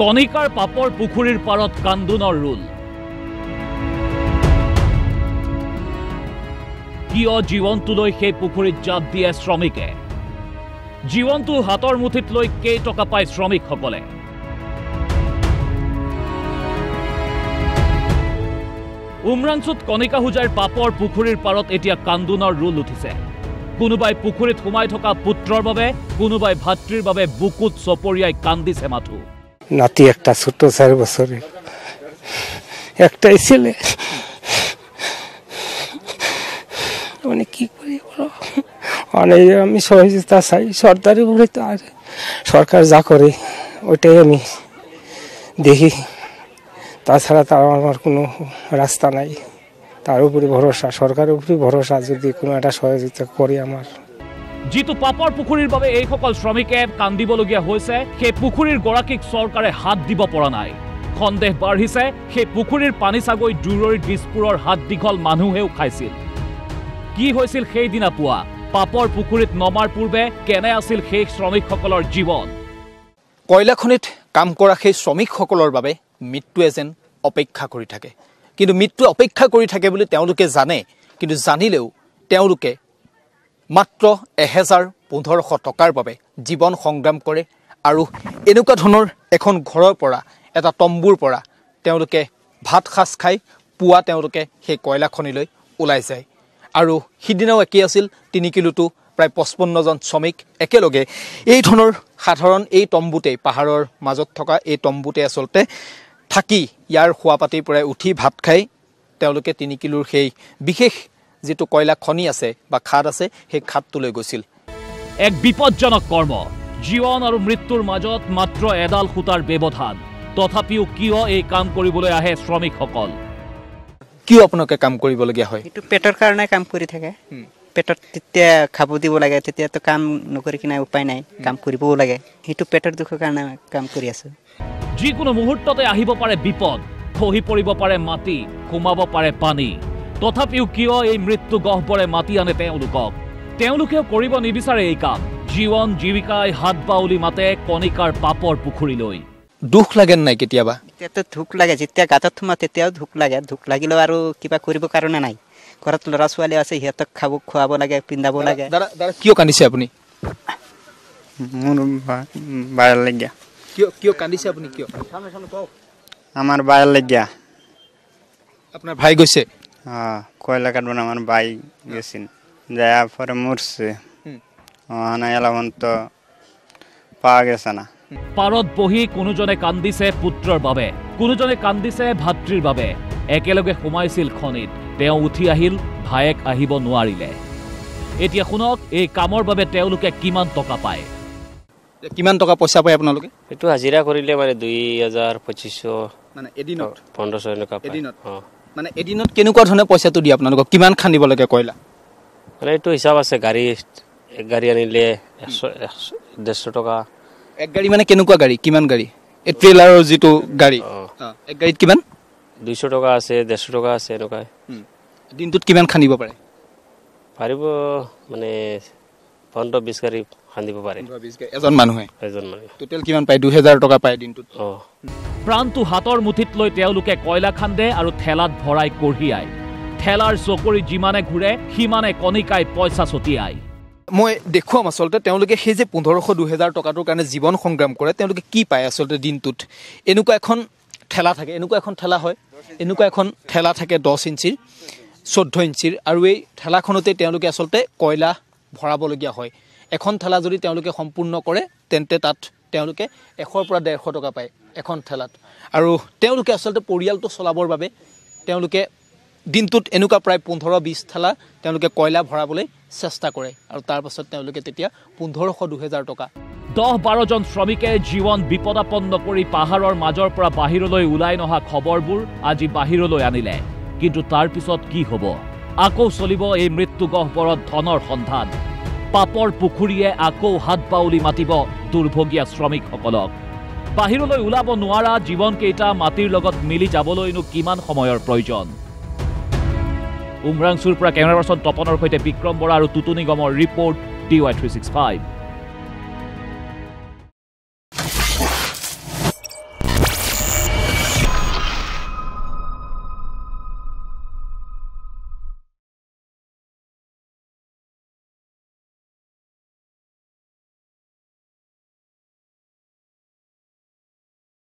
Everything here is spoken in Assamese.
কণিকাৰ পাপৰ পুখুৰীৰ পাৰত কান্দোনৰ ৰোল কিয় জীৱনটোলৈ সেই পুখুৰীত জাপ দিয়ে শ্ৰমিকে জীৱনটো হাতৰ মুঠিত লৈ কেই টকা পায় শ্ৰমিকসকলে উমৰাংচুত কণিকা হুজাৰ পাপৰ পুখুৰীৰ পাৰত এতিয়া কান্দোনৰ ৰোল উঠিছে কোনোবাই পুখুৰীত সোমাই থকা পুত্ৰৰ বাবে কোনোবাই ভাতৃৰ বাবে বুকুত চপৰিয়াই কান্দিছে মাথো নাতি একটা ছোট 4 বছরের একটাই ছেলে মানে কি করি বলো মানে আমি সহযোগিতা চাই সরকারের উপরে তো আর সরকার যা করে ওইটাই আমি দেখি তাছাড়া তো আমার কোনো রাস্তা নাই তার উপরে ভরসা সরকারের উপরে ভরসা যদি কোনো একটা সহযোগিতা করে আমার যেটো পাপৰ পুখুৰীৰ বাবে এই সকল শ্ৰমিকে কান্দিবলগীয়া হৈছে সেই পুখুৰীৰ গৰাকীক চৰকাৰে হাত দিব পৰা নাই সন্দেহ বাঢ়িছে সেই পুখুৰীৰ পানী চাগৈ দূৰৰ দিছপুৰৰ হাত দীঘল মানুহেও খাইছিল কি হৈছিল সেই দিনা পুৱা পাপৰ পুখুৰীত নমাৰ পূৰ্বে কেনে আছিল সেই শ্ৰমিকসকলৰ জীৱন কয়লা খনিত কাম কৰা সেই শ্ৰমিকসকলৰ বাবে মৃত্যুৱে যেন অপেক্ষা কৰি থাকে কিন্তু মৃত্যু অপেক্ষা কৰি থাকে বুলি তেওঁলোকে জানে কিন্তু জানিলেও তেওঁলোকে মাত্ৰ 1500 টকাৰ বাবে জীৱন সংগ্ৰাম কৰে আৰু এনেকুৱা ধৰণৰ এখন ঘৰৰ পৰা এটা তম্বুৰ পৰা তেওঁলোকে ভাত খাজ খাই পুৱা তেওঁলোকে সেই কয়লা খনিলৈ ওলাই যায় আৰু হিদিনাও একে আছিল 3 কিলোটো প্ৰায় 55 জন শ্ৰমিক একেলগে এই ধৰণৰ সাধাৰণ এই তম্বুতে পাহাৰৰ মাজত থকা এই তম্বুতে আসলতে থাকি ইয়াৰ খোৱাপাতিৰ পৰা উঠি ভাত খাই তেওঁলোকে 3 কিলোৰ সেই বিশেষ যেটো কয়লা খনি আছে বা খাদ আছে সেই খাদটোলৈ গৈছিল এক বিপজ্জনক কৰ্ম জীবন আৰু মৃত্যুৰ মাজত মাত্ৰ এডাল খুটাৰ ব্যৱধান তথাপিও কিয় এই কাম কৰিবলৈ আহে শ্ৰমিকসকল কিয় আপোনালোকে কাম কৰিবলগীয়া হয় এটো পেটৰ কাৰণে কাম কৰি থাকে পেটৰ তেতিয়া খাব দিব লাগে তেতিয়া তো কাম নকৰি কিনা উপায় নাই কাম কৰিবও লাগে এটো পেটৰ দুখৰ কাৰণে কাম কৰি আছে যিকোনো মুহূৰ্ততে আহিব পাৰে বিপদ খহি পৰিব পাৰে মাটি সোমাব পাৰে পানী তথাপিও কিয় এই মৃত্যু গহ্বৰে মাতি আনে তেওঁলোকেও কৰিব নিবিচাৰে এই কাম জীৱন জীৱিকাই হাত বাউলি মাতে কণিকাৰ পাপৰ পুখুৰীলৈ দুখ লাগে নাই কেতিয়াবা তেতে দুখ লাগে যেতিয়া গাতত থমা তেতিয়াও দুখ লাগিলেও আৰু কিবা কৰিব কাৰণে নাই ঘৰত লৰা ছোৱালী আছে হিহঁতক খুৱাব লাগে পিন্ধাব লাগে দাদা কিয় কান্দিছে আপুনি মোৰ বায়ৰ লাগিয়া কিয় কান্দিছে আপুনি কিয় আমাৰ বায়ৰ লাগিয়া আপোনাৰ ভাই গৈছে কয়লা কাটব আমাৰ ভাই গেছেন যায়া পৰে মৰছে না এলাম তো পাওয়া গেছে না পাৰত বহি কোনোজনে কান্দিছে পুত্ৰৰ বাবে কোনোজনে কান্দিছে ভাতৃৰ বাবে একেলগে সোমাইছিল খনিত তেওঁ উঠি আহিল ভায়েক আহিব নোৱাৰিলে এতিয়া শুনক এই কামৰ বাবে তেওঁলোকে কিমান টকা পায় কিমান টকা পইচা পায় আপোনালোকে এটো হাজিৰা কৰিলে মানে 2500 মানে এদিনত 1500 এনেকা পায় এদিনত মানে এদিনত কেনেকুৱা ধৰণে পইচাটো দিয়ে আপোনালোকক কিমান খান্দিব লাগে কয়লা মানে এটো হিচাপ আছে এক গাড়ী আনিলে 150 টকা এক গাড়ী মানে কেনেকুৱা গাড়ী কিমান গাড়ী এই ট্ৰেইলাৰৰ যেটো গাড়ী এক গাড়ীত কিমান 200 টকা আছে 150 টকা আছে এনেকা দিনটোত কিমান খান্দিব পাৰে পাৰিব মানে 15-20 গাড়ী খান্দিব পাৰে এজন মানুহে টোটাল কিমান পায় 2000 টকা পায় দিনটোত প্ৰাণটো হাতৰ মুঠিত লৈ তেওঁলোকে কয়লা খান্দে আৰু ঠেলাত ভৰাই কঢ়িয়ায় ঠেলাৰ চকৰি যিমানে ঘূৰে সিমানে কণিকাই পইচা ছটিয়ায় মই দেখুৱাম আসলতে তেওঁলোকে সেই যে 1500-2000 টকাটোৰ কাৰণে জীৱন সংগ্ৰাম কৰে তেওঁলোকে কি পায় আসলতে দিনটোত এনেকুৱা এখন ঠেলা থাকে এনেকুৱা এখন ঠেলা হয় এনেকুৱা এখন ঠেলা থাকে 10 ইঞ্চিৰ 14 ইঞ্চিৰ আৰু এই ঠেলাখনতে তেওঁলোকে আসলতে কয়লা ভৰাবলগীয়া হয় এখন ঠেলা যদি তেওঁলোকে সম্পূৰ্ণ কৰে তেন্তে তাত তেওঁলোকে 100 পৰা 150 টকা পায় এখন ঠেলাত আৰু তেওঁলোকে আসলতে পৰিয়ালটো চলাবৰ বাবে তেওঁলোকে দিনটোত এনেকুৱা প্ৰায় 15-20 ঠেলা তেওঁলোকে কয়লা ভৰাবলৈ চেষ্টা কৰে আৰু তাৰ পাছত তেওঁলোকে তেতিয়া 1500-2000 টকা 10-12 জন শ্ৰমিকে জীৱন বিপদাপন্ন কৰি পাহাৰৰ মাজৰ পৰা বাহিৰলৈ ওলাই নহা খবৰবোৰ আজি বাহিৰলৈ আনিলে কিন্তু তাৰ পিছত কি হ'ব আকৌ চলিব এই মৃত্যু গহ্বৰত ধনৰ সন্ধান পাপৰ পুখুৰীয়ে আকৌ হাত বাউলি মাতিব দুৰ্ভগীয়া শ্ৰমিকসকলক বাহিৰলৈ ওলাব নোৱাৰা জীৱন কেইটা মাটিৰ লগত মিলি যাবলৈনো কিমান সময়ৰ প্ৰয়োজন উমৰাংচুৰ পৰা কেমেৰা পাৰ্চন তপনৰ সৈতে বিক্ৰম বৰা আৰু টুটু নিগমৰ ৰিপৰ্ট DY365